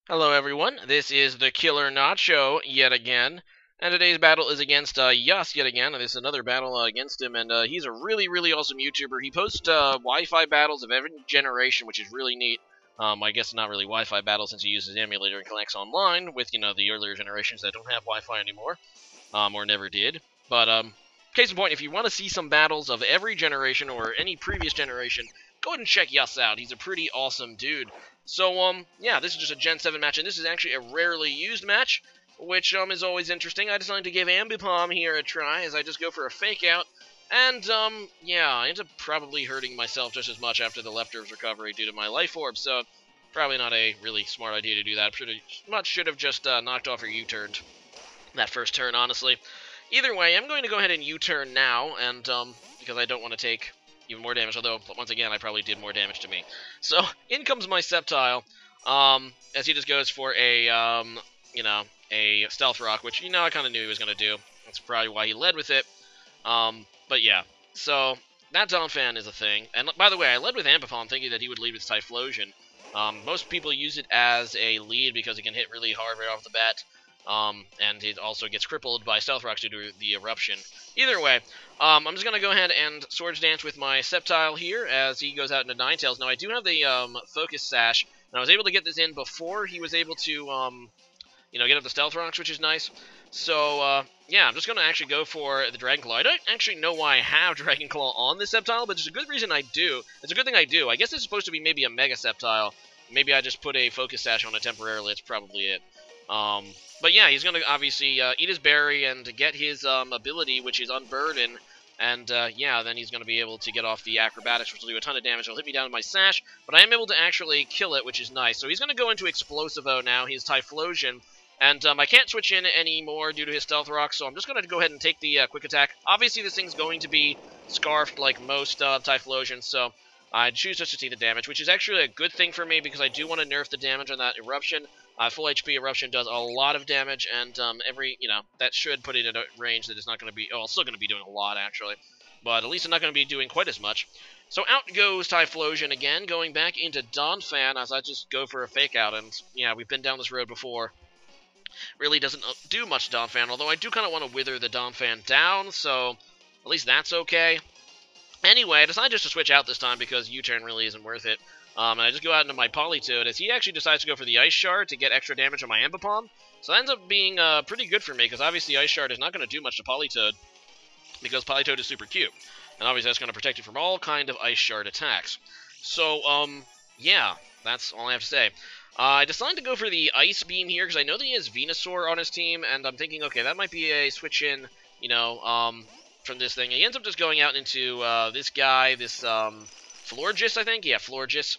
Hello everyone, this is the Killer Nacho yet again, and today's battle is against Yus yet again. This is another battle against him, and he's a really awesome YouTuber. He posts Wi-Fi battles of every generation, which is really neat. I guess not really Wi-Fi battles since he uses emulator and connects online with, the earlier generations that don't have Wi-Fi anymore, or never did. But, case in point, if you want to see some battles of every generation or any previous generation, go ahead and check Yus out. He's a pretty awesome dude. So, yeah, this is just a Gen 7 match, and this is actually a rarely used match, which, is always interesting. I decided to give Ambipom here a try, as I just go for a fake out, and, yeah, I end up probably hurting myself just as much after the leftovers recovery due to my life orb, so probably not a really smart idea to do that. Pretty much should have just, knocked off or U-turned that first turn, honestly. Either way, I'm going to go ahead and U-turn now, and, because I don't want to take even more damage, although, once again, I probably did more damage to me. So, in comes my Sceptile, as he just goes for a, a Stealth Rock, which, I kind of knew he was going to do. That's probably why he led with it. But yeah, so, that Donphan is a thing. And, by the way, I led with Ambipom thinking that he would lead with Typhlosion. Most people use it as a lead because it can hit really hard right off the bat. And it also gets crippled by Stealth Rocks due to the Eruption. Either way, I'm just going to go ahead and Swords Dance with my Sceptile here as he goes out into Ninetales. Now, I do have the Focus Sash, and I was able to get this in before he was able to, get up the Stealth Rocks, which is nice. So, yeah, I'm just going to actually go for the Dragon Claw. I don't actually know why I have Dragon Claw on this Sceptile, but there's a good reason I do. It's a good thing I do. I guess it's supposed to be maybe a Mega Sceptile. Maybe I just put a Focus Sash on it temporarily. That's probably it. But yeah, he's going to obviously eat his berry and get his ability, which is Unburden. And yeah, then he's going to be able to get off the Acrobatics, which will do a ton of damage. It'll hit me down with my Sash, but I am able to actually kill it, which is nice. So he's going to go into Explosivo now, his Typhlosion. And I can't switch in anymore due to his Stealth Rock, so I'm just going to go ahead and take the Quick Attack. Obviously, this thing's going to be Scarfed like most Typhlosions, so I choose just to see the damage, which is actually a good thing for me because I do want to nerf the damage on that Eruption. Full HP Eruption does a lot of damage, and that should put it in a range that is not going to be, it's still going to be doing a lot, actually. But at least it's not going to be doing quite as much. So out goes Typhlosion again, going back into Donphan as I just go for a fake out, and yeah, we've been down this road before. Really doesn't do much to Donphan, although I do kind of want to wither the Donphan down, so at least that's okay. Anyway, I decided just to switch out this time because U-turn really isn't worth it. And I just go out into my Politoed as he actually decides to go for the Ice Shard to get extra damage on my Ambipom. So that ends up being pretty good for me because obviously Ice Shard is not going to do much to Politoed because Politoed is super cute. And obviously that's going to protect it from all kind of Ice Shard attacks. So, yeah, that's all I have to say. I decided to go for the Ice Beam here because I know that he has Venusaur on his team, and I'm thinking, okay, that might be a switch in, from this thing. He ends up just going out into this guy, this Florges, I think? Yeah, Florges.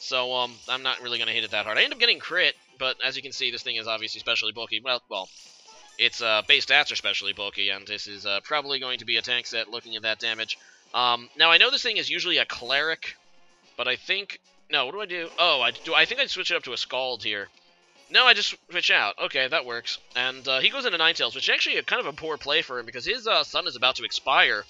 So, I'm not really going to hit it that hard. I end up getting crit, but as you can see, this thing is obviously specially bulky. Well, its base stats are specially bulky, and this is probably going to be a tank set looking at that damage. Now, I know this thing is usually a Cleric, but I think... No, what do I do? Oh, I think I'd switch it up to a Scald here. No, I just switch out. Okay, that works. And he goes into Ninetales, which is actually kind of a poor play for him because his sun is about to expire.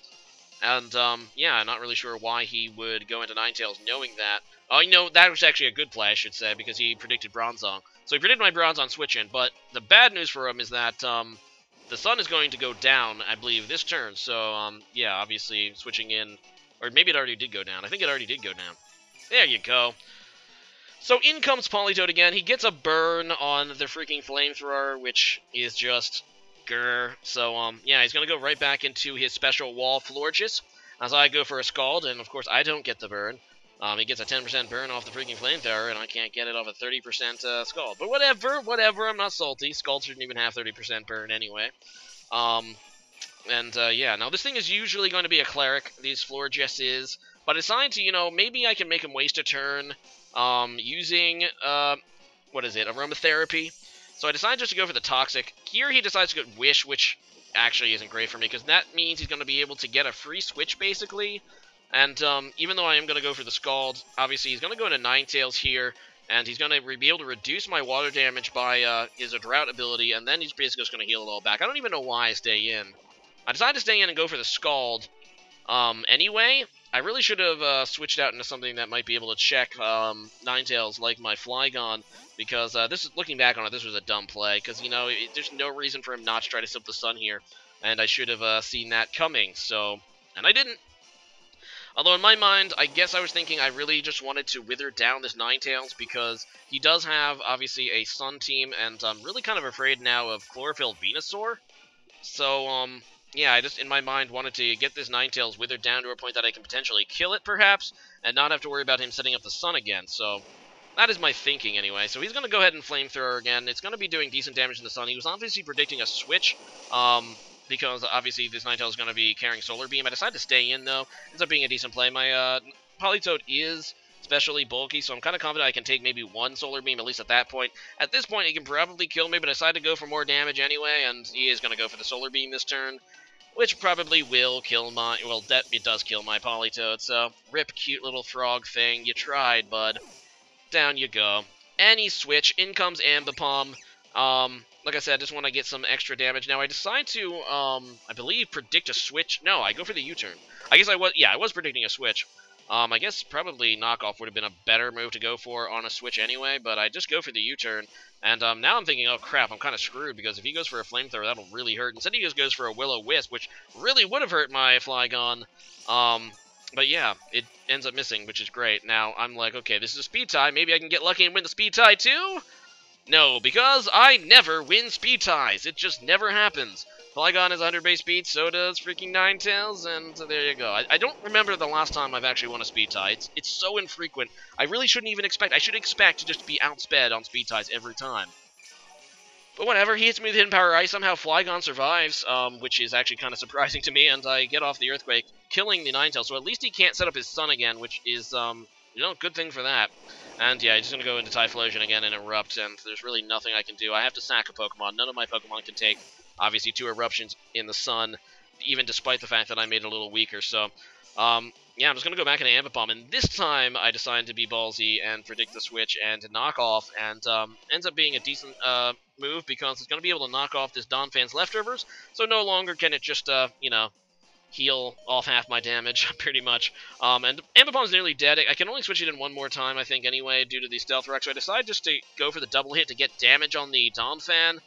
And, yeah, I'm not really sure why he would go into Ninetales knowing that. Oh, that was actually a good play, I should say, because he predicted Bronzong. So he predicted my Bronzong switch-in, but the bad news for him is that, the sun is going to go down, I believe, this turn. So, yeah, obviously switching in, or maybe it already did go down. I think it already did go down. There you go. So in comes Politoed again. He gets a burn on the freaking Flamethrower, which is just grr. So, yeah, he's going to go right back into his special wall Florges as I go for a Scald, and of course I don't get the burn. He gets a 10% burn off the freaking Flamethrower, and I can't get it off a 30% Scald. But whatever, I'm not salty. Scald shouldn't even have 30% burn anyway. Yeah, now this thing is usually going to be a Cleric, these Florges is, but I decided to, maybe I can make him waste a turn, using, what is it, Aromatherapy. So I decided just to go for the Toxic. Here he decides to go Wish, which actually isn't great for me, because that means he's going to be able to get a free switch, basically. And, even though I am going to go for the Scald, obviously he's going to go into Ninetales here, and he's going to be able to reduce my water damage by, his Drought ability, and then he's basically just going to heal it all back. I don't even know why I stay in. I decided to stay in and go for the Scald, anyway, I really should have switched out into something that might be able to check Ninetales like my Flygon, because this is, looking back on it, this was a dumb play, because, you know, there's no reason for him not to try to sip the sun here, and I should have seen that coming, so, and I didn't. Although in my mind, I guess I was thinking I really just wanted to wither down this Ninetales, because he does have, obviously, a Sun team, and I'm really kind of afraid now of Chlorophyll Venusaur. So, yeah, I just, in my mind, wanted to get this Ninetales withered down to a point that I can potentially kill it, perhaps, and not have to worry about him setting up the sun again, so that is my thinking, anyway. So he's going to go ahead and Flamethrower again. It's going to be doing decent damage in the sun. He was obviously predicting a switch, because obviously this Ninetales is going to be carrying Solar Beam. I decided to stay in, though. Ends up being a decent play. My Politoed is especially bulky, so I'm kind of confident I can take maybe one Solar Beam, at least at that point. At this point, he can probably kill me, but I decided to go for more damage anyway, and he is going to go for the Solar Beam this turn, which probably will kill my, well, it does kill my Politoed, so rip, cute little frog thing. You tried, bud. Down you go. Any switch, in comes Ambipom. Like I said, I just want to get some extra damage. Now, I decide to, I believe, predict a switch. No, I go for the U-turn. I guess I was predicting a switch. I guess probably Knockoff would have been a better move to go for on a switch anyway, but I just go for the U-turn. And now I'm thinking, oh crap, I'm kind of screwed, because if he goes for a Flamethrower, that'll really hurt. Instead, he just goes for a Will-O-Wisp, which really would have hurt my Flygon. But yeah, it ends up missing, which is great. Now, I'm like, okay, this is a speed tie. Maybe I can get lucky and win the speed tie too? No, because I never win speed ties. It just never happens. Flygon has 100 base speed, so does freaking Ninetales, and there you go. I don't remember the last time I've actually won a speed tie. It's so infrequent. I really shouldn't even expect. I should expect to just be outsped on speed ties every time. But whatever, he hits me with Hidden Power Ice. Somehow Flygon survives, which is actually kind of surprising to me, and I get off the Earthquake, killing the Ninetales. So at least he can't set up his Sun again, which is, you know, good thing for that. And yeah, he's just going to go into Typhlosion again and Erupt, and there's really nothing I can do. I have to sack a Pokemon. None of my Pokemon can take, obviously, 2 Eruptions in the Sun, even despite the fact that I made it a little weaker. So, yeah, I'm just going to go back into Ambipom, and this time I decided to be ballsy and predict the switch and knock off, and ends up being a decent move, because it's going to be able to knock off this Donphan's leftovers, so no longer can it just, you know, heal off half my damage, pretty much. And Ambipom's nearly dead. I can only switch it in one more time, I think, anyway, due to the Stealth Rock, so I decided just to go for the double hit to get damage on the Donphan,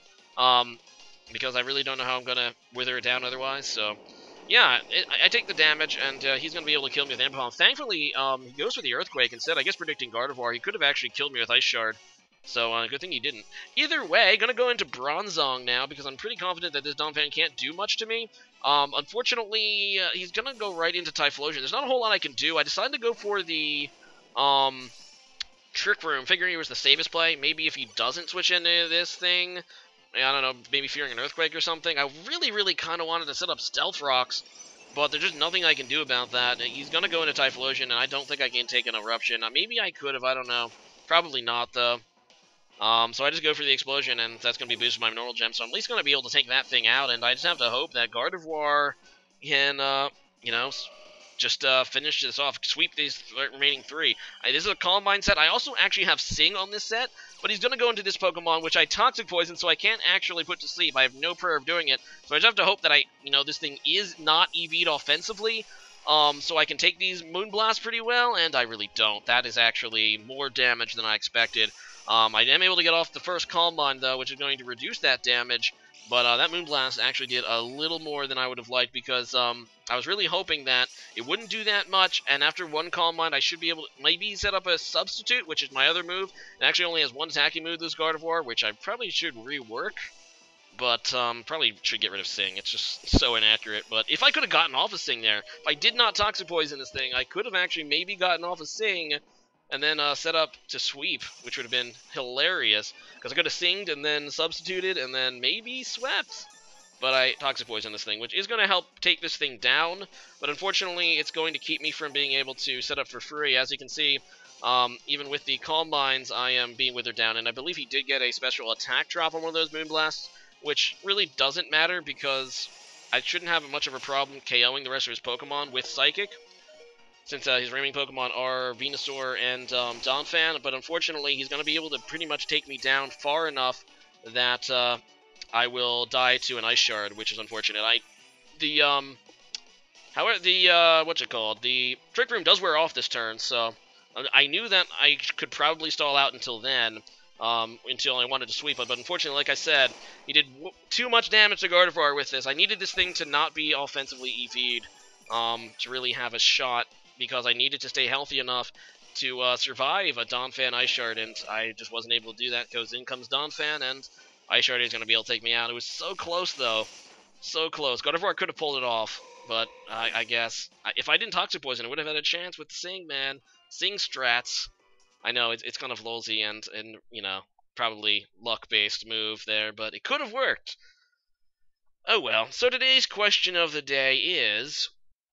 because I really don't know how I'm going to wither it down otherwise, so yeah, I take the damage, and he's going to be able to kill me with Ambipom. Thankfully, he goes for the Earthquake instead. I guess predicting Gardevoir, he could have actually killed me with Ice Shard. So, good thing he didn't. Either way, going to go into Bronzong now, because I'm pretty confident that this Donphan can't do much to me. Unfortunately, he's going to go right into Typhlosion. There's not a whole lot I can do. I decided to go for the Trick Room, figuring it was the safest play. Maybe if he doesn't switch into this thing, I don't know, maybe fearing an Earthquake or something. I really kind of wanted to set up Stealth Rocks, but there's just nothing I can do about that. He's going to go into Typhlosion, and I don't think I can take an Eruption. Maybe I could have, I don't know. Probably not, though. So I just go for the Explosion, and that's going to be boosted by my normal gem, so I'm at least going to be able to take that thing out, and I just have to hope that Gardevoir can, you know, just finish this off, sweep these remaining 3. This is a Calm Mind set. I also actually have Sing on this set, but he's going to go into this Pokemon, which I Toxic Poison, so I can't actually put to sleep. I have no prayer of doing it, so I just have to hope that this thing is not EV'd offensively, so I can take these Moonblasts pretty well, and I really don't. That is actually more damage than I expected. I am able to get off the first Calm Mind, though, which is going to reduce that damage, but that Moonblast actually did a little more than I would have liked, because I was really hoping that it wouldn't do that much, and after one Calm Mind, I should be able to maybe set up a Substitute, which is my other move. It actually only has one attacking move, this Gardevoir, which I probably should rework, but probably should get rid of Sing. It's just so inaccurate, but if I could have gotten off of Sing there, if I did not Toxic Poison this thing, I could have actually maybe gotten off of Sing, and then set up to sweep, which would have been hilarious, because I could have singed and then substituted and then maybe swept. But I Toxic Poison this thing, which is going to help take this thing down, but unfortunately it's going to keep me from being able to set up for free. As you can see, even with the Calm Minds, I am being withered down, and I believe he did get a special attack drop on one of those Moonblasts, which really doesn't matter, because I shouldn't have much of a problem KOing the rest of his Pokemon with Psychic, since his remaining Pokemon are Venusaur and Donphan, but unfortunately he's going to be able to pretty much take me down far enough that I will die to an Ice Shard, which is unfortunate. The However, the, the Trick Room does wear off this turn, so I knew that I could probably stall out until then, until I wanted to sweep it, but unfortunately, like I said, he did too much damage to Gardevoir with this. I needed this thing to not be offensively EV'd, to really have a shot, because I needed to stay healthy enough to survive a Donphan Ice Shard, and I just wasn't able to do that, because in comes Donphan, and Ice Shard is going to be able to take me out. It was so close, though. So close. Gardevoir could have pulled it off, but I guess if I didn't Toxic Poison, I would have had a chance with Sing, man. Sing strats. I know it's kind of lolsy and you know, probably luck-based move there, but it could have worked. Oh well. So today's question of the day is,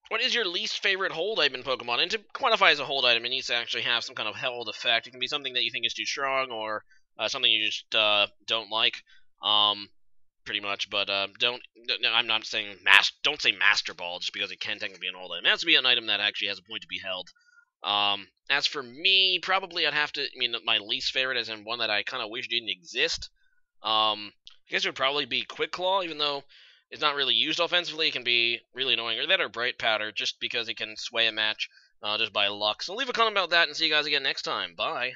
what is your least favorite hold item in Pokemon? And to quantify as a hold item, it needs to actually have some kind of held effect. It can be something that you think is too strong, or something you just don't like. Pretty much, but I'm not saying don't say Master Ball just because it can technically be an hold item. It has to be an item that actually has a point to be held. As for me, probably I'd have to, my least favorite, as in one that I kind of wish didn't exist. I guess it would probably be Quick Claw, even though it's not really used offensively. It can be really annoying. Or that, or Bright Powder, just because it can sway a match just by luck. So leave a comment about that, and see you guys again next time. Bye.